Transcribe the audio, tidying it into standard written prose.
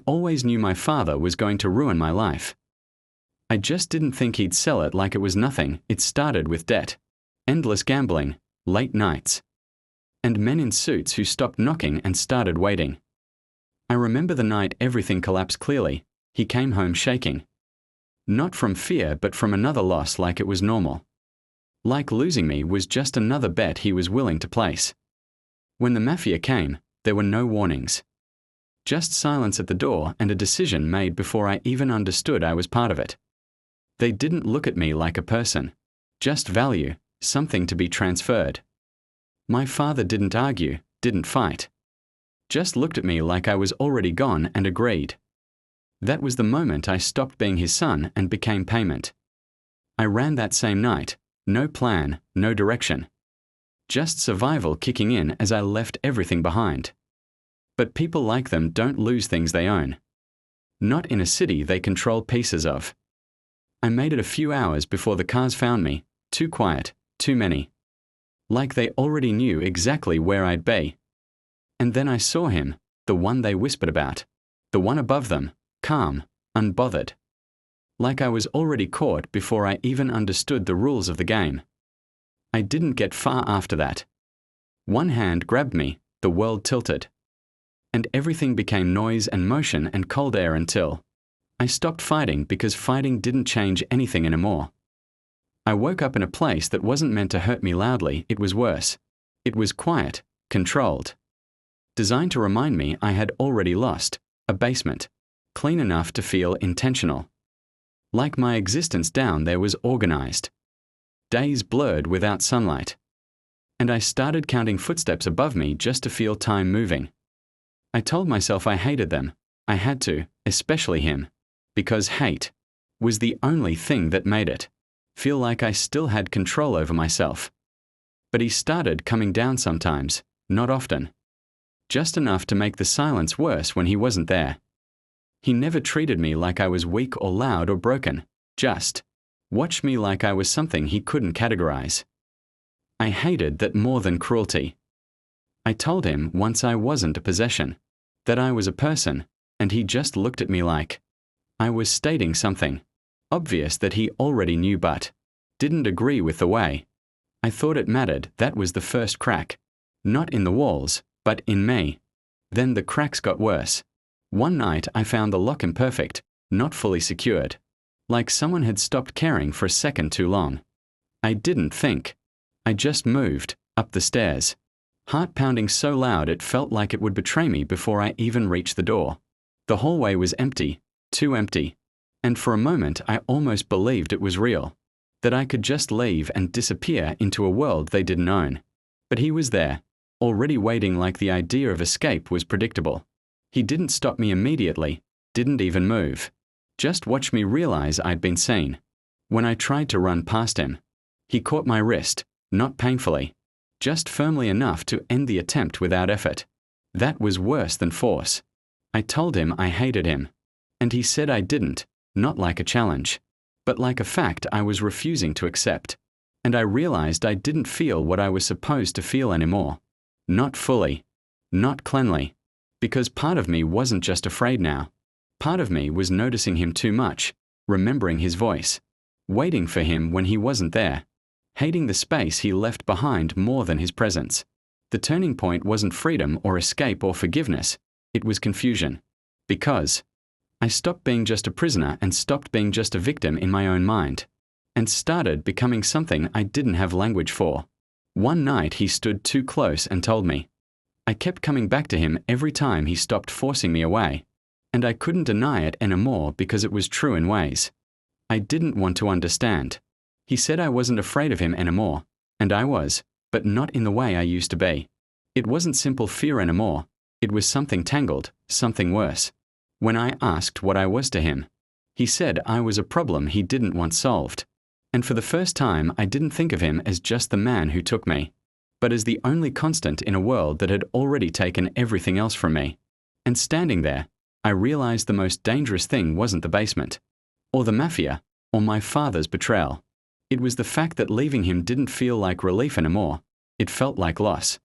always knew my father was going to ruin my life. I just didn't think he'd sell it like it was nothing. It started with debt, endless gambling, late nights, and men in suits who stopped knocking and started waiting. I remember the night everything collapsed clearly. He came home shaking. Not from fear, but from another loss, like it was normal. Like losing me was just another bet he was willing to place. When the mafia came, there were no warnings. Just silence at the door and a decision made before I even understood I was part of it. They didn't look at me like a person. Just value, something to be transferred. My father didn't argue, didn't fight. Just looked at me like I was already gone and agreed. That was the moment I stopped being his son and became payment. I ran that same night, no plan, no direction. Just survival kicking in as I left everything behind. But people like them don't lose things they own. Not in a city they control pieces of. I made it a few hours before the cars found me, too quiet, too many. Like they already knew exactly where I'd be. And then I saw him, the one they whispered about, the one above them, calm, unbothered. Like I was already caught before I even understood the rules of the game. I didn't get far after that. One hand grabbed me, the world tilted. And everything became noise and motion and cold air until I stopped fighting, because fighting didn't change anything anymore. I woke up in a place that wasn't meant to hurt me loudly. It was worse. It was quiet, controlled. Designed to remind me I had already lost, a basement, clean enough to feel intentional. Like my existence down there was organized. Days blurred without sunlight. And I started counting footsteps above me just to feel time moving. I told myself I hated them. I had to, especially him. Because hate was the only thing that made it feel like I still had control over myself. But he started coming down sometimes, not often. Just enough to make the silence worse when he wasn't there. He never treated me like I was weak or loud or broken, just watched me like I was something he couldn't categorize. I hated that more than cruelty. I told him once I wasn't a possession, that I was a person, and he just looked at me like I was stating something obvious that he already knew but didn't agree with the way I thought it mattered. That was the first crack. Not in the walls, but in me. Then the cracks got worse. One night I found the lock imperfect, not fully secured. Like someone had stopped caring for a second too long. I didn't think. I just moved, up the stairs. Heart pounding so loud it felt like it would betray me before I even reached the door. The hallway was empty, too empty. And for a moment I almost believed it was real. That I could just leave and disappear into a world they didn't own. But he was there, already waiting. Like the idea of escape was predictable. He didn't stop me immediately, didn't even move. Just watched me realize I'd been seen. When I tried to run past him, he caught my wrist, not painfully, just firmly enough to end the attempt without effort. That was worse than force. I told him I hated him. And he said I didn't, not like a challenge, but like a fact I was refusing to accept. And I realized I didn't feel what I was supposed to feel anymore. Not fully. Not cleanly. Because part of me wasn't just afraid now. Part of me was noticing him too much, remembering his voice, waiting for him when he wasn't there, hating the space he left behind more than his presence. The turning point wasn't freedom or escape or forgiveness, it was confusion. Because I stopped being just a prisoner and stopped being just a victim in my own mind, and started becoming something I didn't have language for. One night he stood too close and told me. I kept coming back to him every time he stopped forcing me away, and I couldn't deny it anymore because it was true in ways I didn't want to understand. He said I wasn't afraid of him anymore, and I was, but not in the way I used to be. It wasn't simple fear anymore, it was something tangled, something worse. When I asked what I was to him, he said I was a problem he didn't want solved. And for the first time I didn't think of him as just the man who took me, but as the only constant in a world that had already taken everything else from me. And standing there, I realized the most dangerous thing wasn't the basement, or the mafia, or my father's betrayal. It was the fact that leaving him didn't feel like relief anymore. It felt like loss.